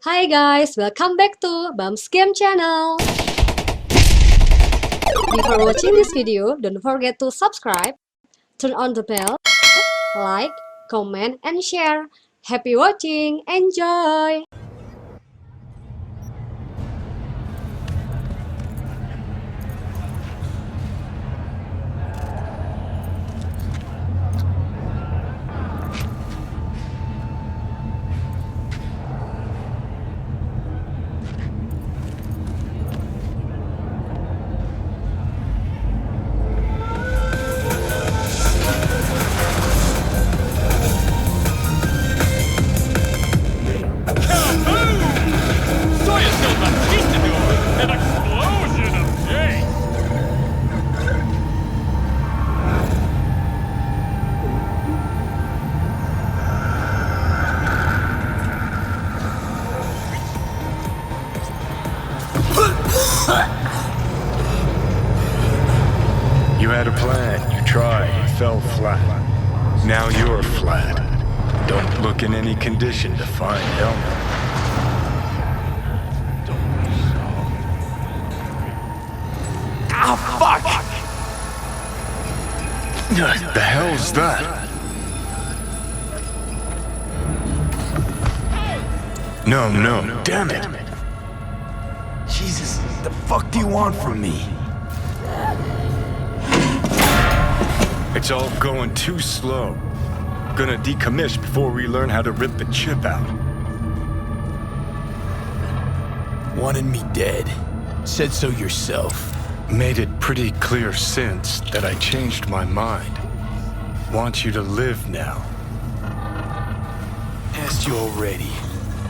Hi guys, welcome back to Bam's Game channel. Before watching this video, don't forget to subscribe, turn on the bell, like, comment, and share. Happy watching, enjoy! You had a plan, you tried, it fell flat. Now you're flat. Don't look in any condition to find Elmer. Oh, fuck! The hell's that? No, damn it. Jesus, the fuck do you want from me? It's all going too slow. Gonna decommission before we learn how to rip the chip out. Wanted me dead. Said so yourself. Made it pretty clear since that I changed my mind. Want you to live now. Asked you already.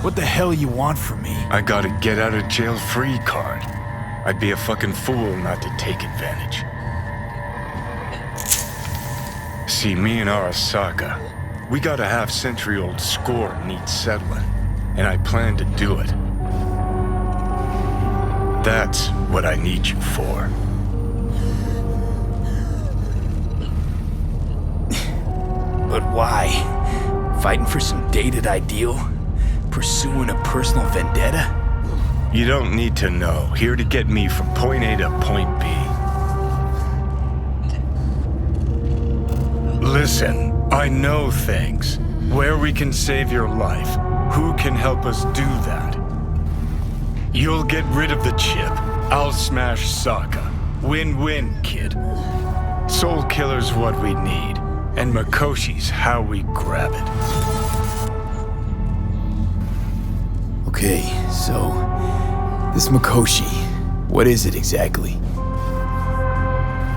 What the hell you want from me? I got a get out of jail free card. I'd be a fucking fool not to take advantage. See, me and Arasaka, we got a half-century-old score needs settling, and I plan to do it. That's what I need you for. But why? Fighting for some dated ideal? Pursuing a personal vendetta? You don't need to know. Here to get me from point A to point B. Listen, I know things. Where we can save your life. Who can help us do that? You'll get rid of the chip. I'll smash Sokka. Win-win, kid. Soul Killer's what we need. And Mikoshi's how we grab it. Okay, so... this Mikoshi, what is it exactly?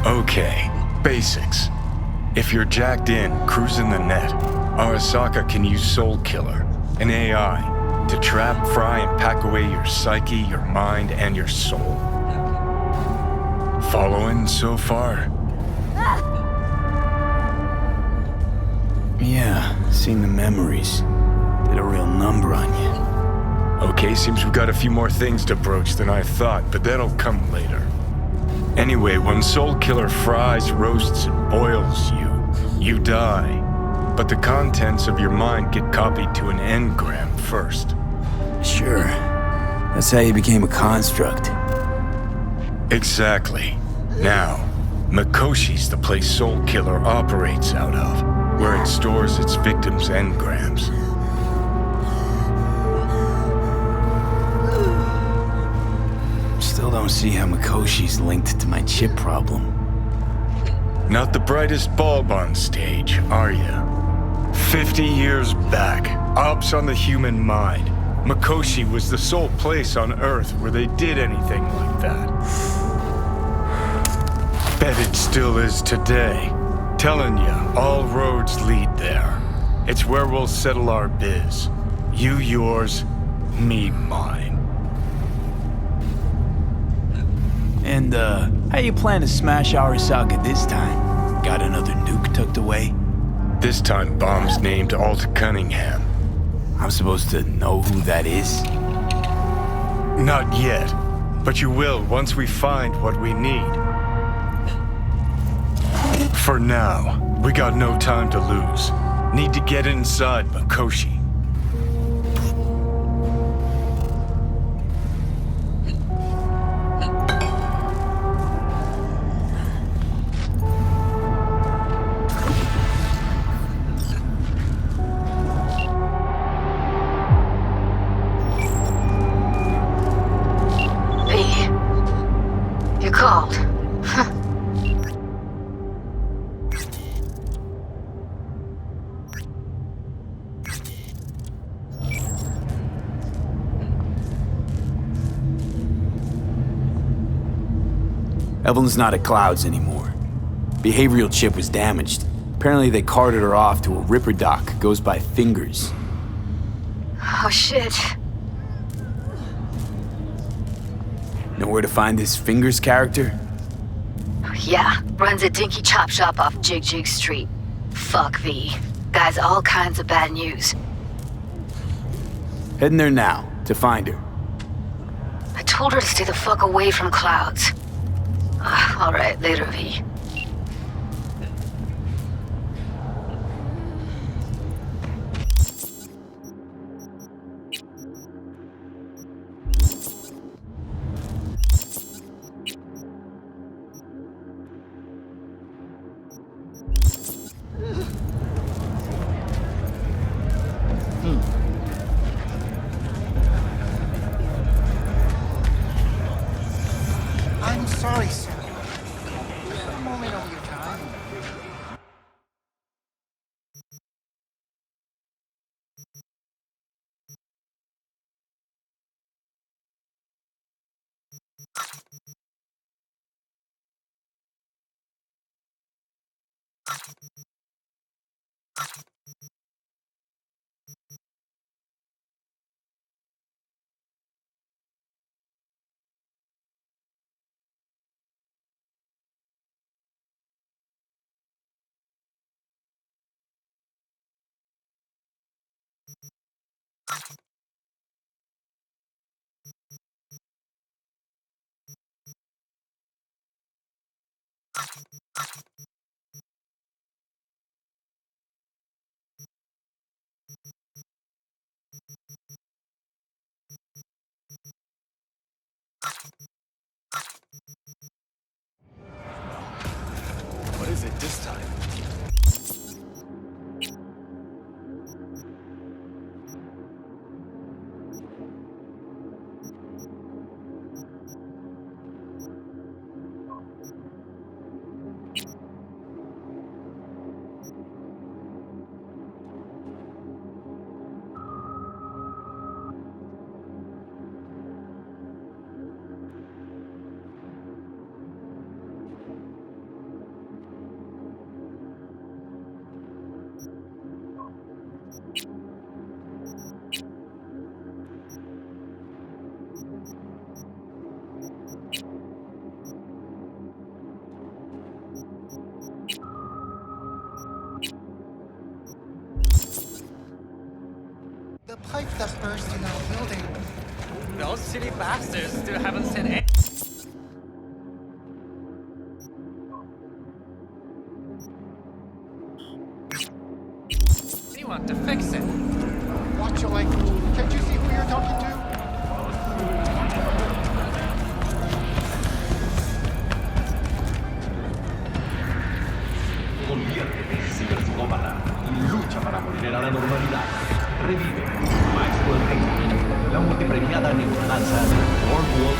Okay, basics. If you're jacked in, cruising the net, Arasaka can use Soul Killer, an AI, to trap, fry, and pack away your psyche, your mind, and your soul. Following so far? Yeah, seen the memories. Did a real number on you. Okay, seems we've got a few more things to broach than I thought, but that'll come later. Anyway, when Soul Killer fries, roasts, and boils you, you die. But the contents of your mind get copied to an engram first. Sure. That's how you became a construct. Exactly. Now, Mikoshi's the place Soul Killer operates out of, where it stores its victims' engrams. Still don't see how Mikoshi's linked to my chip problem. Not the brightest bulb on stage, are you? 50 years back, ops on the human mind. Mikoshi was the sole place on Earth where they did anything like that. Bet it still is today. Telling you, all roads lead there. It's where we'll settle our biz. You yours, me mine. And, how you plan to smash Arasaka this time? Got another nuke tucked away? This time bomb's named Alt Cunningham. I'm supposed to know who that is? Not yet, but you will once we find what we need. For now, we got no time to lose. Need to get inside Mikoshi. Evelyn's not at Clouds anymore. Behavioral chip was damaged. Apparently they carted her off to a ripper dock. Goes by Fingers. Oh shit. Know where to find this Fingers character? Yeah, runs a dinky chop shop off Jig Jig Street. Fuck V. Guy's all kinds of bad news. Heading there now, to find her. I told her to stay the fuck away from Clouds. Alright, later V. I'm sorry, sir. A moment of your time. What is it this time? The pipe that burst in our building. Those silly bastards still haven't said anything. Anyone to fix it. Watch your language. Can't you see who you're talking to? Conviértete en ciberpsicópata y lucha para volver a la normalidad. Revive, Maestro del Reino, la multipremiada neodanza World War.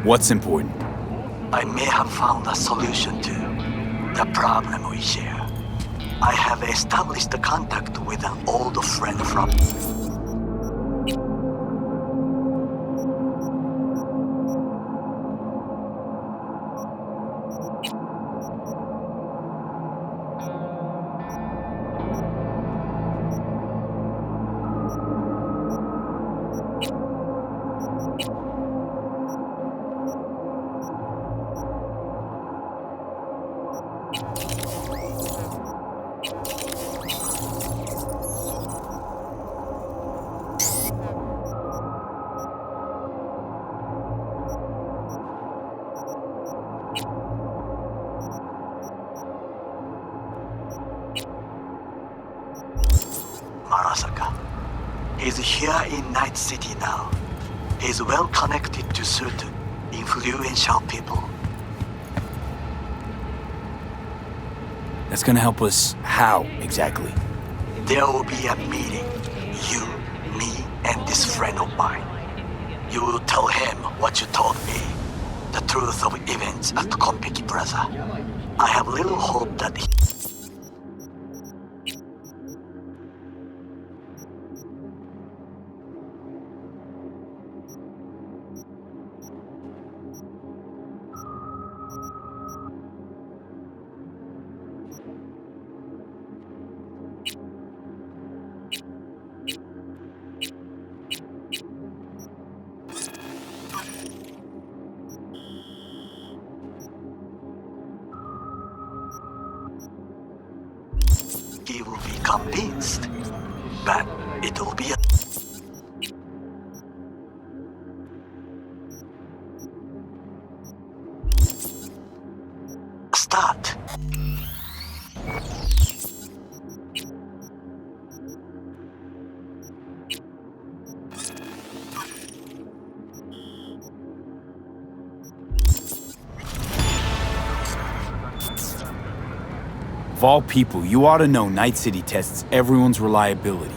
What's important? I may have found a solution to the problem we share. I have established a contact with an old friend from... Marasaka. He's here in Night City now. He's well connected to certain influential people. That's gonna help us how, exactly? There will be a meeting. You, me, and this friend of mine. You will tell him what you told me. The truth of events at Konpeki Plaza. I have little hope that he... He will be convinced, but it will be a... start. Of all people, you ought to know Night City tests everyone's reliability.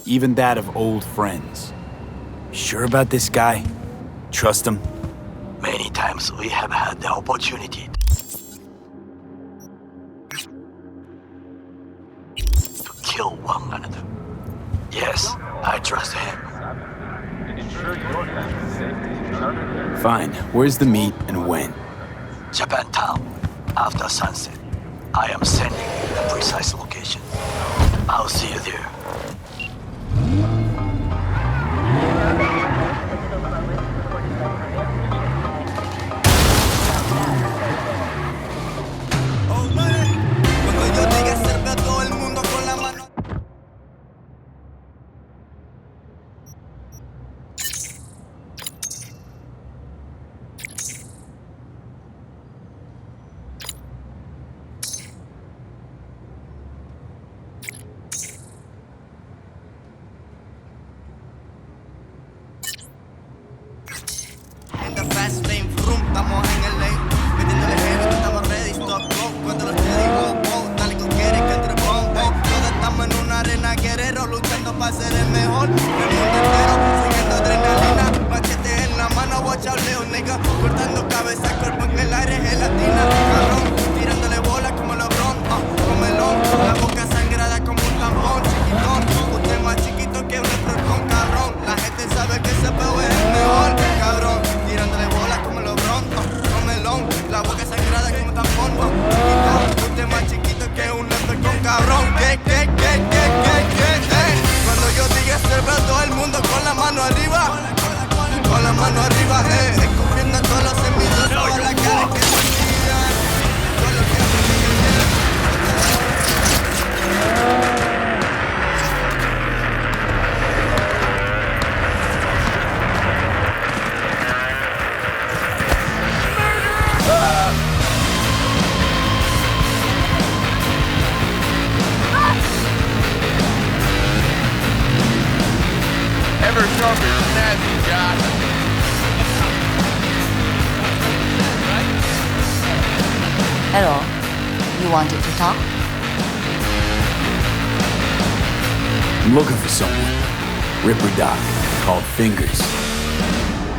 Even that of old friends. Sure about this guy? Trust him? Many times we have had the opportunity to kill one another. Yes, I trust him. Fine. Where's the meet and when? Japantown, after sunset. I am sending you the precise location. I'll see you there. You wanted to talk? I'm looking for someone. Ripper Doc, called Fingers.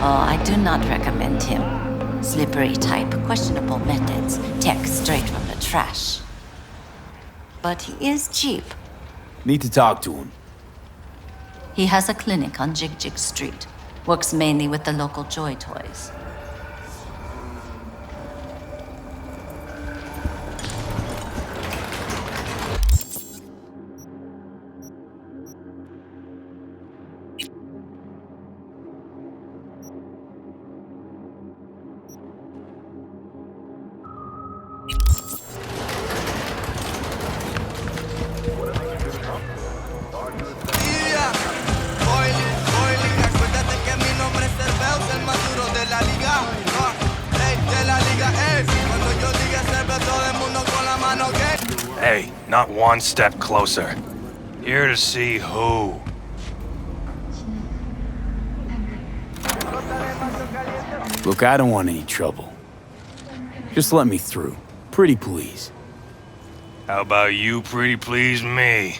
Oh, I do not recommend him. Slippery type, questionable methods, tech straight from the trash. But he is cheap. Need to talk to him. He has a clinic on Jig Street. Works mainly with the local Joy Toys. Hey, not one step closer. Here to see who. Look, I don't want any trouble. Just let me through. Pretty please. How about you pretty please me?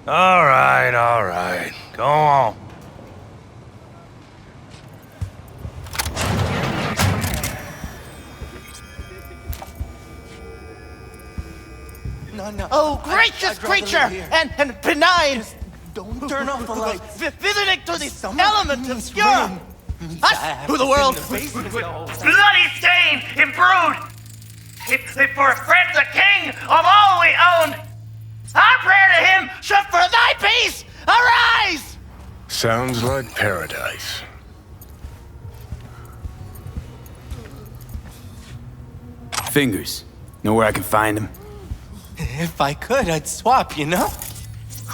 All right. Go on. No. Oh, gracious creature! And benign! Don't turn off the lights. Visiting to this element obscure! Us, to the world! Bloody stain and brood! If for friend the king of all we own, our prayer to him Should for thy peace arise! Sounds like paradise. Fingers. Know where I can find him? If I could, I'd swap, you know?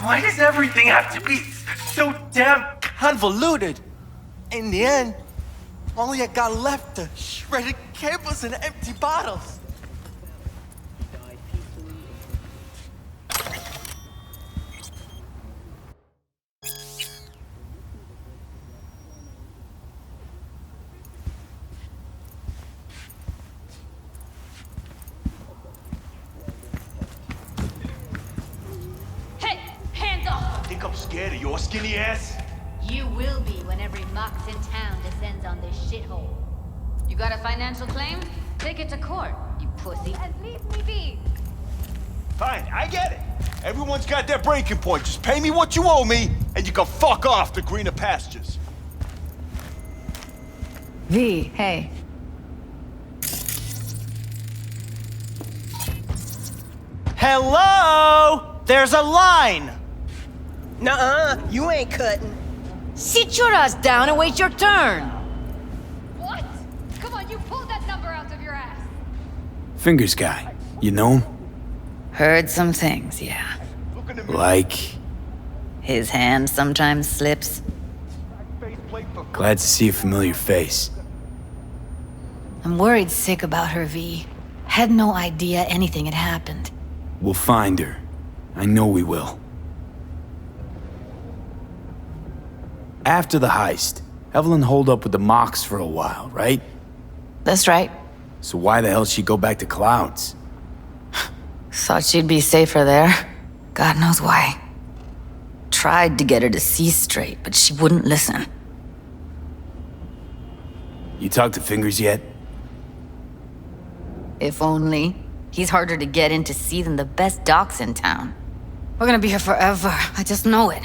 Why does everything have to be so damn... Convoluted. In the end, all you got left are shredded cables and empty bottles. Hey, hands off! Think I'm scared of your skinny ass? You will be when every mox in town descends on this shithole. You got a financial claim? Take it to court, you pussy. And leave me be. Fine, I get it. Everyone's got their breaking point. Just pay me what you owe me, and you can fuck off to greener pastures. V, hey. Hello? There's a line! Nuh-uh, you ain't cutting. Sit your ass down and wait your turn. What? Come on, you pulled that number out of your ass. Fingers guy. You know him? Heard some things, yeah. Like... His hand sometimes slips. Glad to see a familiar face. I'm worried sick about her, V. Had no idea anything had happened. We'll find her. I know we will. After the heist, Evelyn holed up with the Mox for a while, right? That's right. So why the hell she go back to Clouds? Thought she'd be safer there. God knows why. Tried to get her to see straight, but she wouldn't listen. You talked to Fingers yet? If only. He's harder to get in to see than the best docs in town. We're gonna be here forever. I just know it.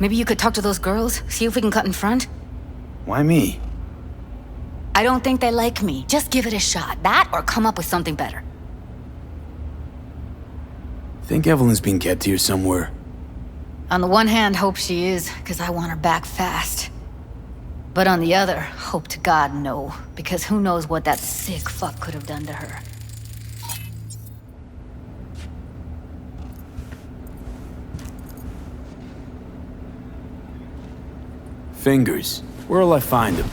Maybe you could talk to those girls, see if we can cut in front? Why me? I don't think they like me. Just give it a shot. That or come up with something better. Think Evelyn's being kept here somewhere? On the one hand, hope she is, because I want her back fast. But on the other, hope to God no, because who knows what that sick fuck could have done to her. Fingers. Where'll I find him?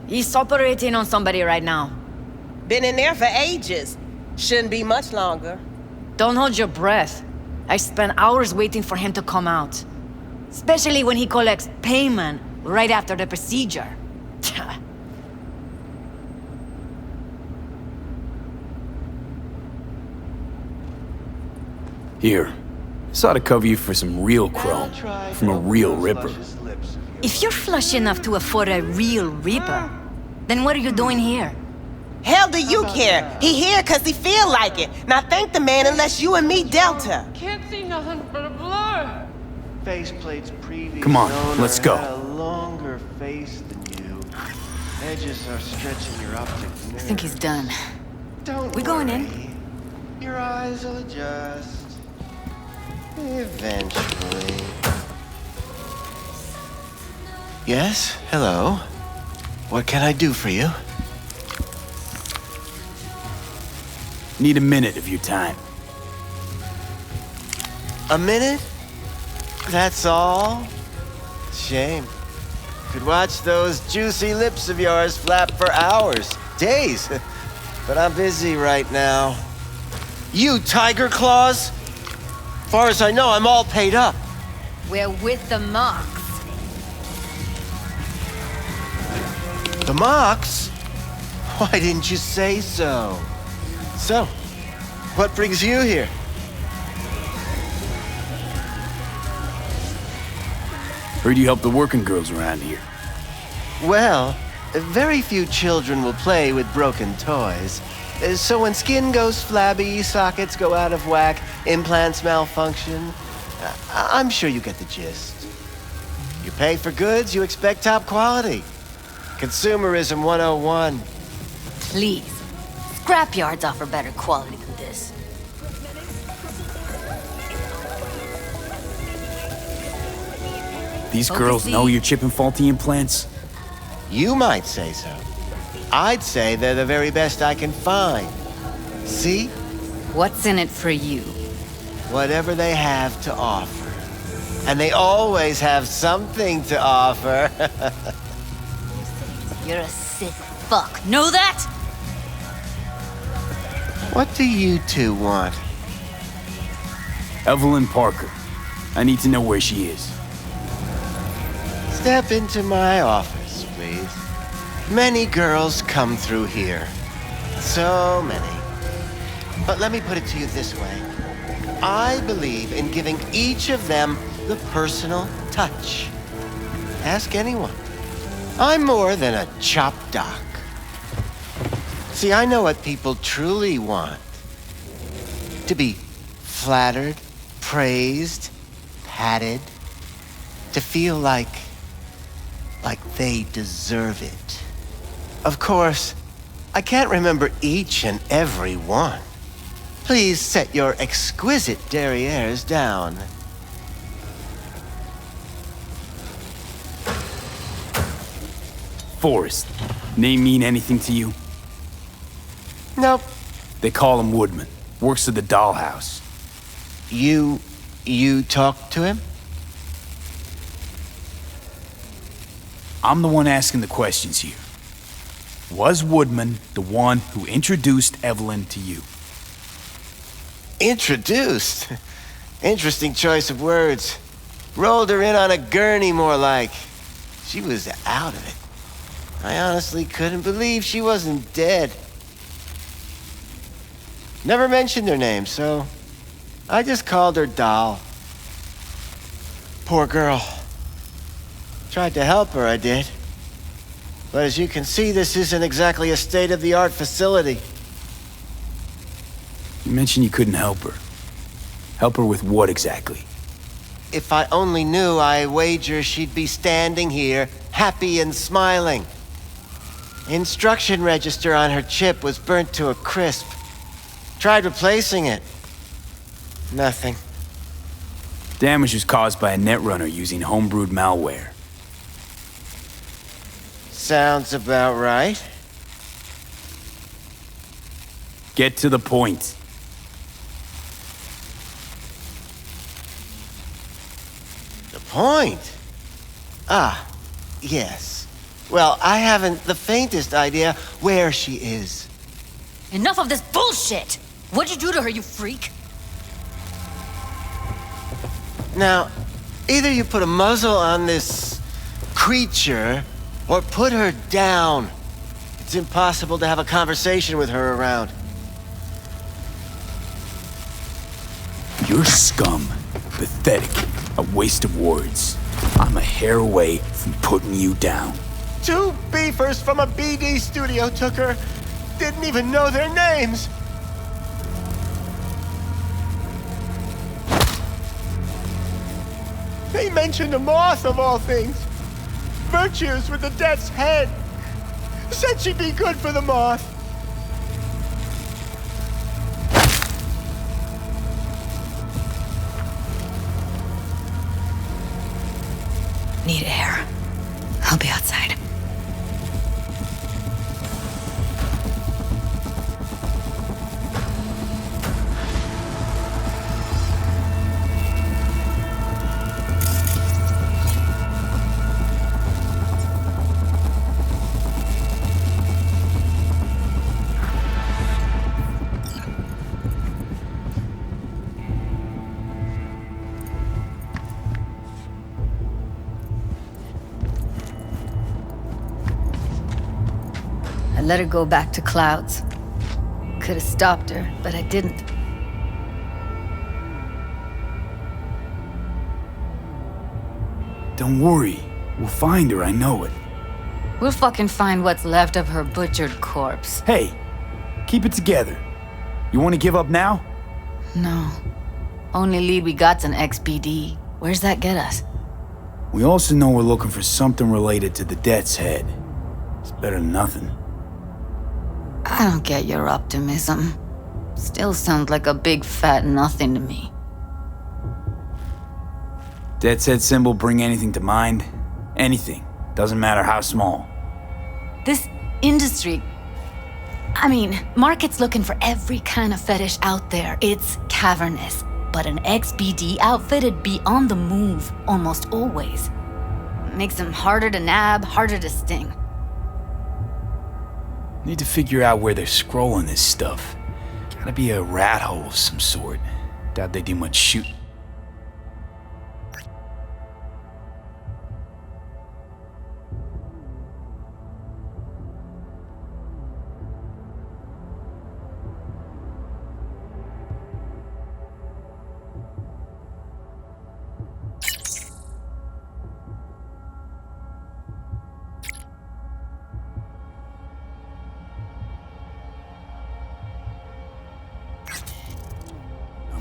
He's operating on somebody right now. Been in there for ages. Shouldn't be much longer. Don't hold your breath. I spent hours waiting for him to come out. Especially when he collects payment right after the procedure. Here. This ought to cover you for some real chrome. From a real ripper. If you're flush enough to afford a real reaper, then what are you doing here? Hell do you care? He here cause he feel like it. Now thank the man unless you and me Delta. Can't see nothing but a blur. Faceplate's previous Come on, owner let's go. had a longer face than you. Edges are stretching your optic nerve. I think he's done. Don't We going in? worry. Your eyes will adjust. Eventually. Yes? Hello? What can I do for you? Need a minute of your time. A minute? That's all? Shame. Could watch those juicy lips of yours flap for hours, days. But I'm busy right now. You tiger claws? Far as I know, I'm all paid up. We're with the Mox. The Mox? Why didn't you say so? So, what brings you here? Heard you help the working girls around here. Well, very few children will play with broken toys. So when skin goes flabby, sockets go out of whack, implants malfunction, I'm sure you get the gist. You pay for goods, you expect top quality. Consumerism 101. Please. Scrapyards offer better quality than this. These girls know you're chipping faulty implants? You might say so. I'd say they're the very best I can find. See? What's in it for you? Whatever they have to offer. And they always have something to offer. You're a sick fuck. Know that? What do you two want? Evelyn Parker. I need to know where she is. Step into my office, please. Many girls come through here. So many. But let me put it to you this way. I believe in giving each of them the personal touch. Ask anyone. I'm more than a chop doc. See, I know what people truly want. To be flattered, praised, patted. To feel like they deserve it. Of course, I can't remember each and every one. Please set your exquisite derrieres down. Forrest. Name mean anything to you? Nope. They call him Woodman. Works at the dollhouse. You talked to him? I'm the one asking the questions here. Was Woodman the one who introduced Evelyn to you? Introduced? Interesting choice of words. Rolled her in on a gurney, more like. She was out of it. I honestly couldn't believe she wasn't dead. Never mentioned her name, so I just called her Doll. Poor girl. Tried to help her, I did. But as you can see, this isn't exactly a state-of-the-art facility. You mentioned you couldn't help her. Help her with what exactly? If I only knew, I wager she'd be standing here, happy and smiling. Instruction register on her chip was burnt to a crisp. Tried replacing it. Nothing. Damage was caused by a netrunner using homebrewed malware. Sounds about right. Get to the point. The point? Ah, yes. Well, I haven't the faintest idea where she is. Enough of this bullshit! What'd you do to her, you freak? Now, either you put a muzzle on this creature, or put her down. It's impossible to have a conversation with her around. You're scum. Pathetic. A waste of words. I'm a hair away from putting you down. 2 beefers from a BD studio took her. Didn't even know their names. They mentioned a moth of all things. Virtues with the death's head. Said she'd be good for the moth. Need air. I'll be outside. I let her go back to Clouds. Could have stopped her, but I didn't. Don't worry. We'll find her, I know it. We'll fucking find what's left of her butchered corpse. Hey, keep it together. You want to give up now? No. Only lead we got's an XBD. Where's that get us? We also know we're looking for something related to the Death's Head. It's better than nothing. I don't get your optimism. Still sounds like a big fat nothing to me. Death's Head symbol bring anything to mind? Anything. Doesn't matter how small. This industry... I mean, market's looking for every kind of fetish out there. It's cavernous. But an XBD outfit'd be on the move, almost always. Makes them harder to nab, harder to sting. Need to figure out where they're scrolling this stuff. Gotta be a rat hole of some sort. Doubt they do much shooting.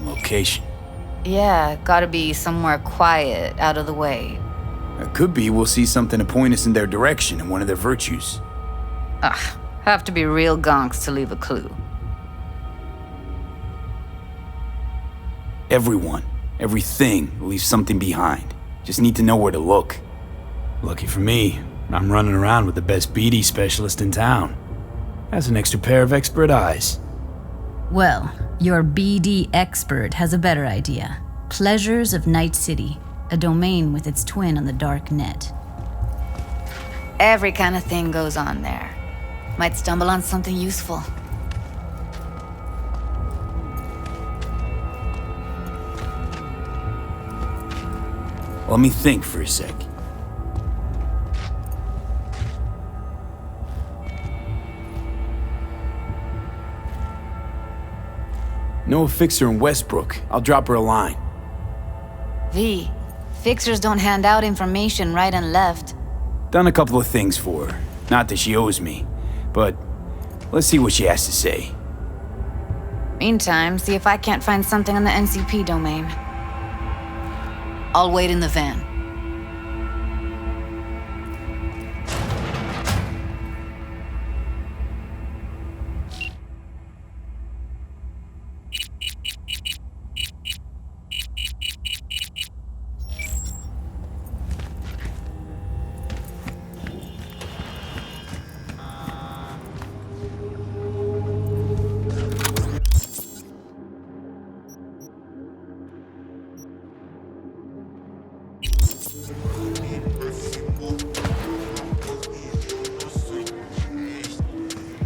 Location. Yeah, gotta be somewhere quiet, out of the way. It could be we'll see something to point us in their direction in one of their virtues. Ugh, have to be real gonks to leave a clue. Everyone, everything leaves something behind. Just need to know where to look. Lucky for me, I'm running around with the best BD specialist in town. Has an extra pair of expert eyes. Well, your BD expert has a better idea. Pleasures of Night City, a domain with its twin on the dark net. Every kind of thing goes on there. Might stumble on something useful. Let me think for a sec. Know a fixer in Westbrook. I'll drop her a line. V, fixers don't hand out information right and left. Done a couple of things for her. Not that she owes me, but let's see what she has to say. Meantime, see if I can't find something on the NCP domain. I'll wait in the van.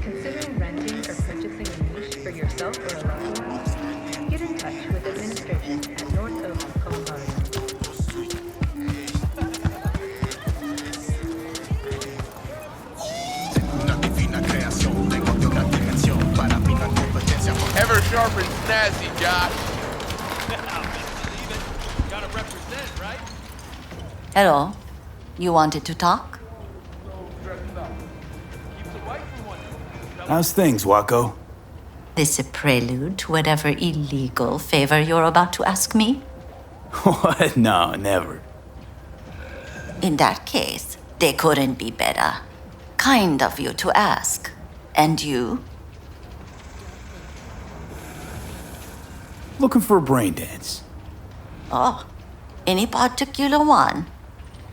Considering renting or purchasing a niche for yourself or a loved one? Get in touch with administration at North Oak, Colorado. Ever sharp and snazzy, Josh. Gotta represent, right? Hello? You wanted to talk? How's things, Wako? This a prelude to whatever illegal favor you're about to ask me? What? No, never. In that case, they couldn't be better. Kind of you to ask. And you? Looking for a brain dance. Oh, any particular one?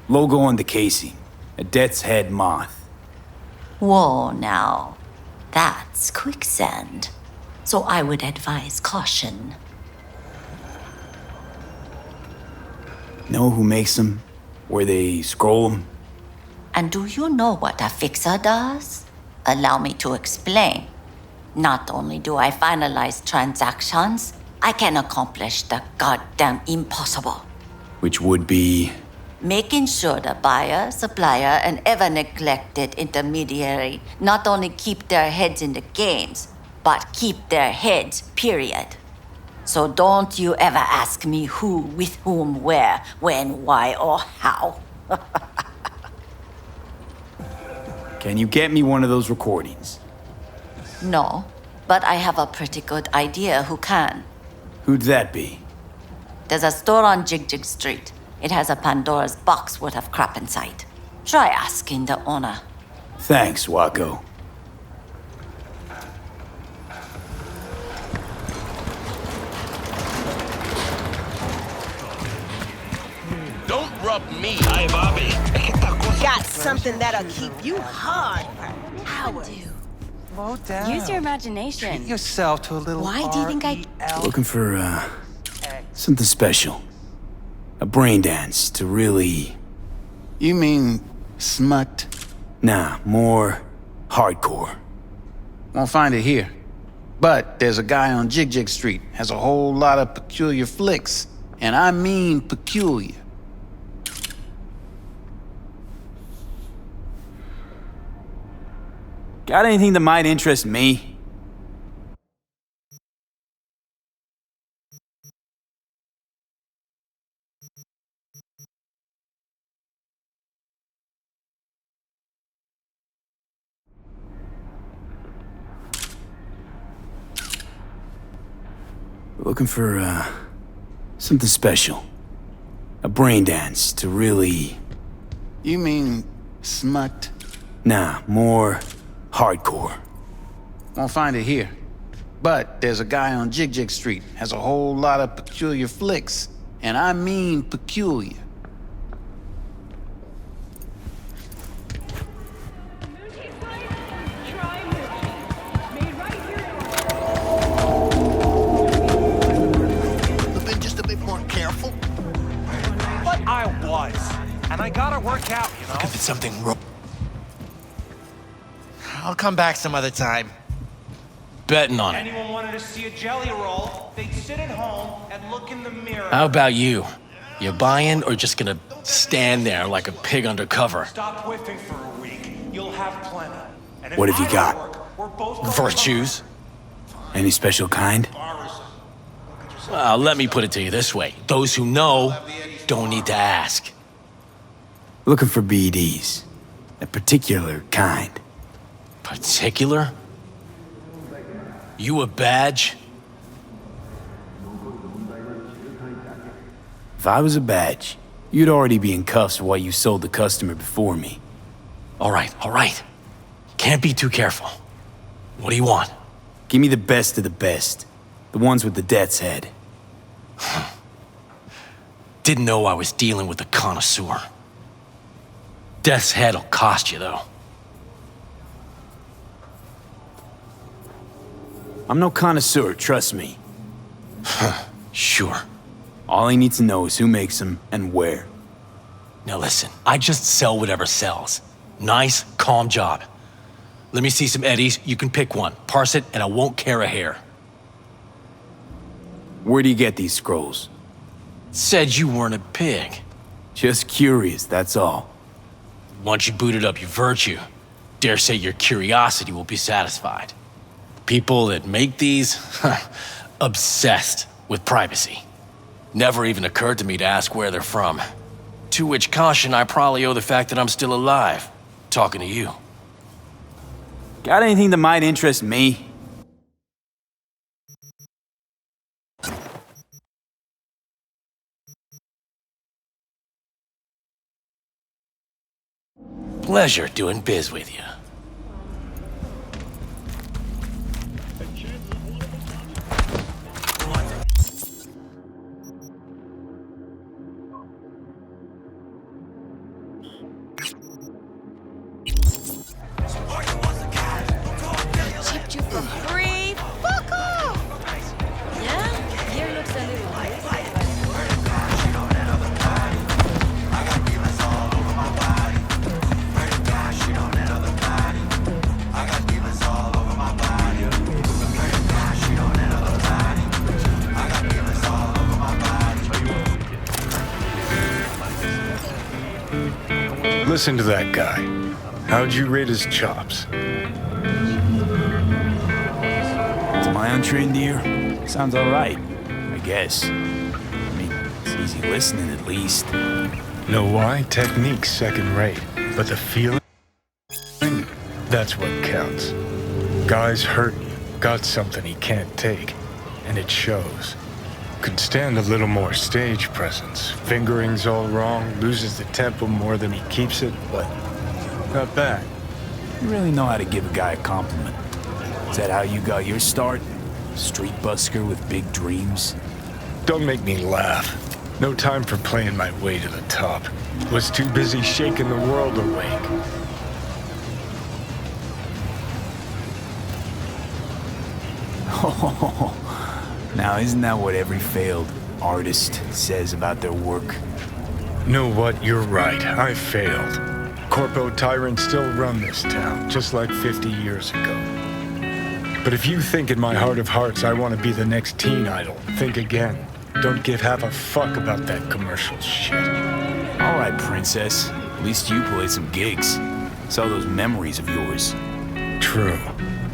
Logo on the casing. A death's head moth. Whoa, now. That's quicksand. So I would advise caution. Know who makes them? Where they scroll them? And do you know what a fixer does? Allow me to explain. Not only do I finalize transactions, I can accomplish the goddamn impossible. Which would be... Making sure the buyer, supplier, and ever neglected intermediary not only keep their heads in the games, but keep their heads, period. So don't you ever ask me who, with whom, where, when, why, or how. Can you get me one of those recordings? No, but I have a pretty good idea who can. Who'd that be? There's a store on Jig Street. It has a Pandora's box worth of crap inside. Try asking the owner. Thanks, Wako. Don't rub me. Hi, Bobby. Got something that'll keep you hard for hours. Slow down. Use your imagination. Treat yourself to a little Why do you think I... Looking for, something special. A brain dance to really... You mean smut? Nah, more hardcore. Won't find it here. But there's a guy on Jig Street, has a whole lot of peculiar flicks. And I mean peculiar. Got anything that might interest me? Looking for, something special. A brain dance to really... You mean smut? Nah, more hardcore. Won't find it here. But there's a guy on Jig Street, has a whole lot of peculiar flicks. And I mean peculiar. Been just a bit more careful. But I was. And I gotta work out, you know? If it's something wrong. I'll come back some other time. Betting on it. Anyone wanted to see a jelly roll, they'd sit at home and look in the mirror. How about you? You buying or just gonna stand there like a pig undercover? Stop whiffing for a week. You'll have plenty. And if What have you I got? work, we're both going Virtues? Any special kind? Well, let me put it to you this way. Those who know don't need to ask. Looking for BDs. A particular kind. Particular? You a badge? If I was a badge, you'd already be in cuffs while you sold the customer before me. All right. Can't be too careful. What do you want? Give me the best of the best. The ones with the death's head. Didn't know I was dealing with a connoisseur. Death's head'll cost you, though. I'm no connoisseur, trust me. Sure. All I need to know is who makes them and where. Now listen, I just sell whatever sells. Nice, calm job. Let me see some eddies, you can pick one. Parse it, and I won't care a hair. Where do you get these scrolls? Said you weren't a pig. Just curious, that's all. Once you booted up your virtue, dare say your curiosity will be satisfied. People that make these, obsessed with privacy. Never even occurred to me to ask where they're from. To which caution I probably owe the fact that I'm still alive, talking to you. Got anything that might interest me? Pleasure doing biz with you. Chipped you for free? Fuck off! Yeah? Here looks a little Listen to that guy. How'd you rate his chops? To my untrained ear, sounds alright, I guess. I mean, it's easy listening at least. Know why? Technique's second rate, but the feeling, that's what counts. Guy's hurting, got something he can't take, and it shows. Could stand a little more stage presence. Fingering's all wrong, loses the tempo more than he keeps it, but not bad. You really know how to give a guy a compliment. Is that how you got your start? Street busker with big dreams? Don't make me laugh. No time for playing my way to the top. Was too busy shaking the world awake. Now, isn't that what every failed artist says about their work? Know what? You're right. I failed. Corpo tyrants still run this town, just like 50 years ago. But if you think in my heart of hearts I want to be the next teen idol, think again. Don't give half a fuck about that commercial shit. All right, princess. At least you played some gigs. Saw those memories of yours. True.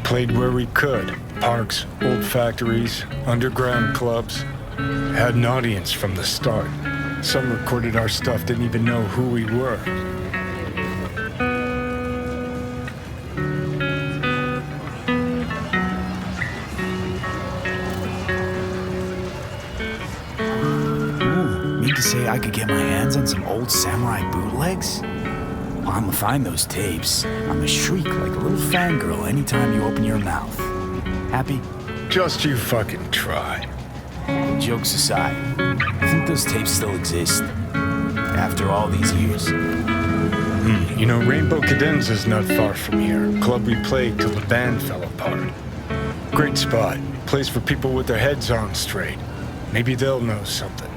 Played where we could. Parks, old factories, underground clubs. Had an audience from the start. Some recorded our stuff, didn't even know who we were. Ooh, mean to say I could get my hands on some old samurai bootlegs? Well, I'm gonna find those tapes. I'm gonna shriek like a little fangirl anytime you open your mouth. Happy? Just you fucking try. Jokes aside, I think those tapes still exist. After all these years. You know, Rainbow Cadenza's not far from here. Club we played till the band fell apart. Great spot. Place for people with their heads on straight. Maybe they'll know something.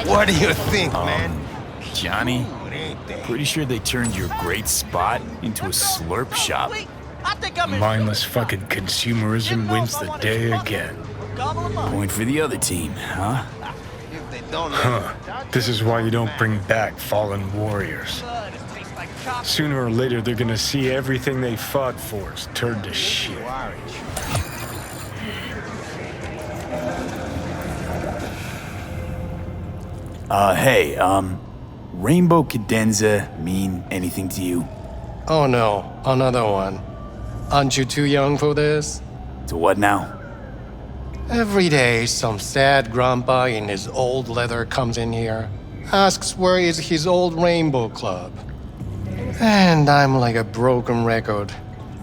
What do you think, man? Johnny, pretty sure they turned your great spot into a slurp shop. Mindless fucking consumerism wins the day again. Point for the other team, huh? Huh. This is why you don't bring back fallen warriors. Sooner or later, they're gonna see everything they fought for is turned to shit. Hey, Rainbow Cadenza mean anything to you? Oh no, another one. Aren't you too young for this? To what now? Every day, some sad grandpa in his old leather comes in here, asks where is his old Rainbow Club. And I'm like a broken record.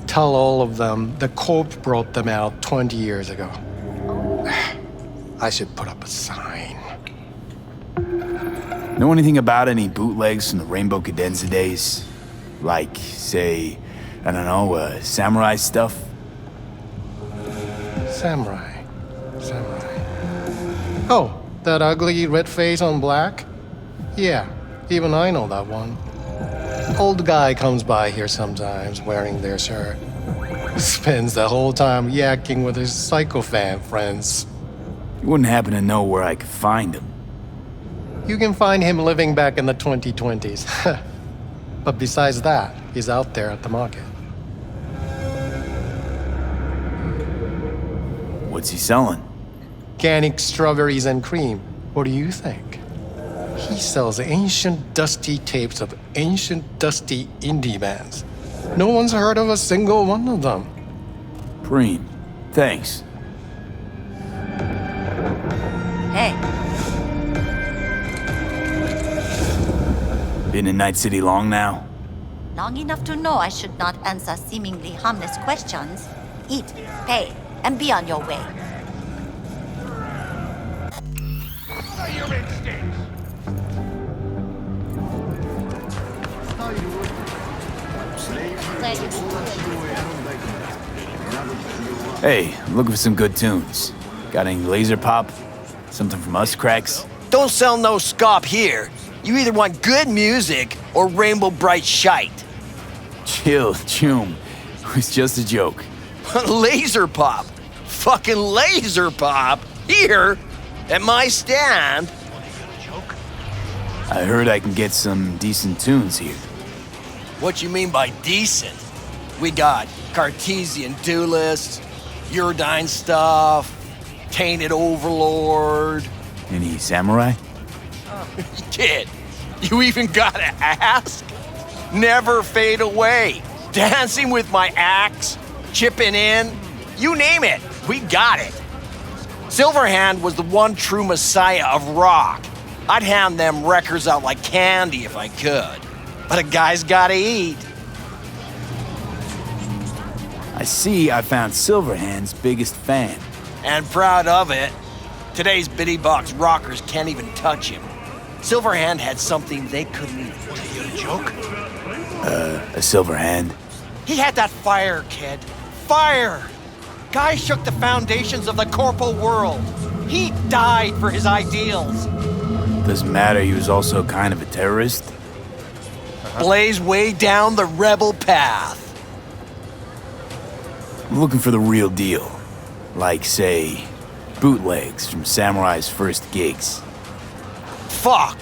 Tell all of them the Corp brought them out 20 years ago. I should put up a sign. Know anything about any bootlegs from the Rainbow Cadenza days? Like, say, I don't know, samurai stuff? Samurai. Oh, that ugly red face on black? Yeah, even I know that one. Old guy comes by here sometimes wearing their shirt. Spends the whole time yakking with his psycho fan friends. You wouldn't happen to know where I could find them? You can find him living back in the 2020s. But besides that, he's out there at the market. What's he selling? Organic strawberries and cream. What do you think? He sells ancient, dusty tapes of ancient, dusty indie bands. No one's heard of a single one of them. Preem, thanks. Hey. Been in Night City long now? Long enough to know I should not answer seemingly harmless questions. Eat, pay, and be on your way. What are your instincts? Hey, I'm looking for some good tunes. Got any laser pop? Something from us cracks? Don't sell no scop here. You either want good music or rainbow bright shite. Chill, Choom. It was just a joke. Laser pop. Fucking laser pop. Here, at my stand. I heard I can get some decent tunes here. What you mean by decent? We got Cartesian Duelist, Uridine stuff, Tainted Overlord. Any samurai? Kid, you even gotta ask? Never fade away. Dancing with my axe, chipping in, you name it, we got it. Silverhand was the one true messiah of rock. I'd hand them records out like candy if I could. But a guy's gotta eat. I see I found Silverhand's biggest fan. And proud of it. Today's bitty box rockers can't even touch him. Silverhand had something they couldn't even. You a joke? A Silverhand? He had that fire, kid. Fire! Guy shook the foundations of the corporal world. He died for his ideals. Doesn't matter, he was also kind of a terrorist. Blaze way down the rebel path. I'm looking for the real deal. Like, say, bootlegs from Samurai's first gigs. Fuck!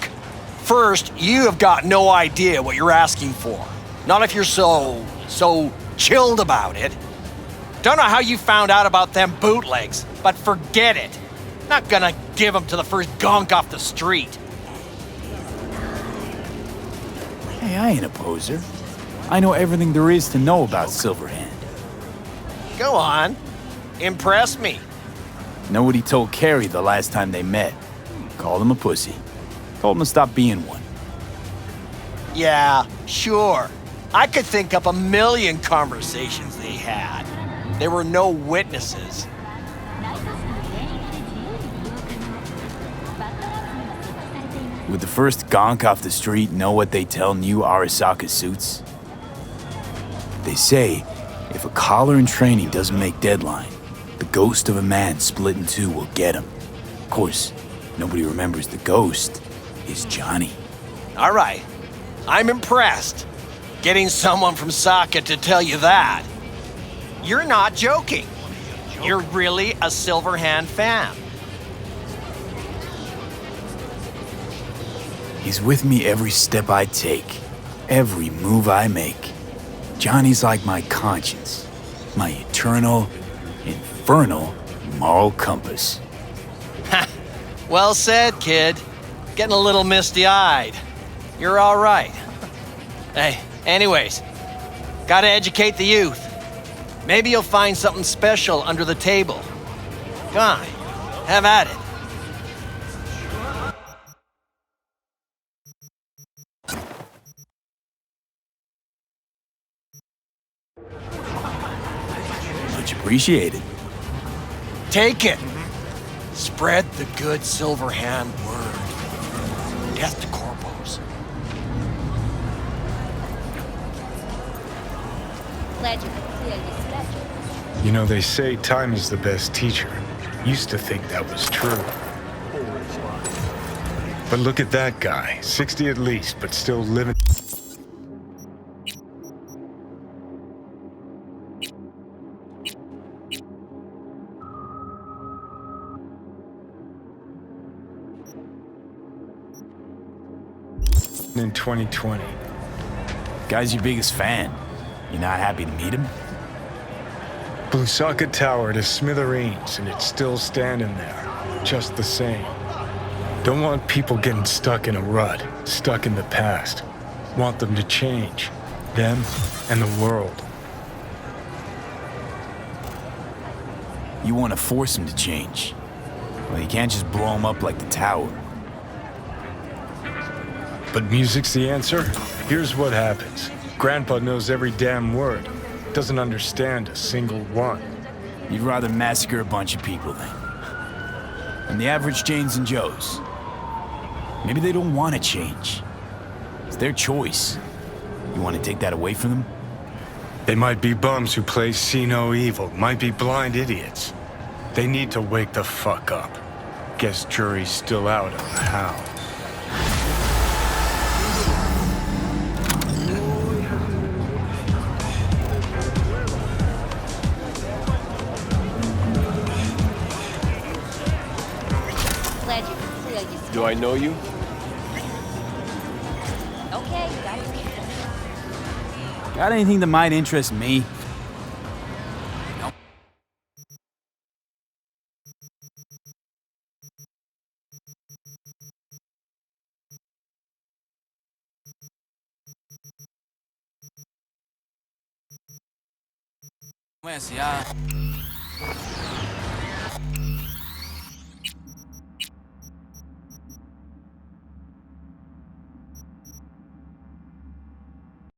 First, you have got no idea what you're asking for. Not if you're so chilled about it. Don't know how you found out about them bootlegs, but forget it. Not gonna give them to the first gonk off the street. Hey, I ain't a poser. I know everything there is to know about Silverhand. Go on. Impress me. Know what he told Carrie the last time they met? Called him a pussy. Told him to stop being one. Yeah, sure. I could think up a million conversations they had. There were no witnesses. Would the first gonk off the street know what they tell new Arasaka suits? They say, if a collar in training doesn't make deadline, the ghost of a man split in two will get him. Of course, nobody remembers the ghost is Johnny. All right. I'm impressed. Getting someone from Saka to tell you that. You're not joking. You're really a Silverhand fan. He's with me every step I take, every move I make. Johnny's like my conscience, my eternal, infernal moral compass. Well said, kid. Getting a little misty-eyed. You're all right. Hey, anyways, gotta educate the youth. Maybe you'll find something special under the table. Come on, have at it. Much appreciated. Take it. Spread the good Silverhand word. Death to corpos. Glad you could clearly schedule. You know, they say time is the best teacher. Used to think that was true. But look at that guy. 60 at least, but still living. written in 2020. Guy's your biggest fan. You're not happy to meet him? Blusaka Tower to smithereens, and it's still standing there, just the same. Don't want people getting stuck in a rut, stuck in the past. Want them to change. Them and the world. You want to force him to change. Well, you can't just blow him up like the tower. But music's the answer? Here's what happens. Grandpa knows every damn word. Doesn't understand a single one. You'd rather massacre a bunch of people then. And the average Janes and Joes. Maybe they don't want to change. It's their choice. You want to take that away from them? They might be bums who play see no evil, might be blind idiots. They need to wake the fuck up. Guess jury's still out on how. Glad you can clear your Do I know you? Okay, you got it. Got anything that might interest me? No. Bueno, ya.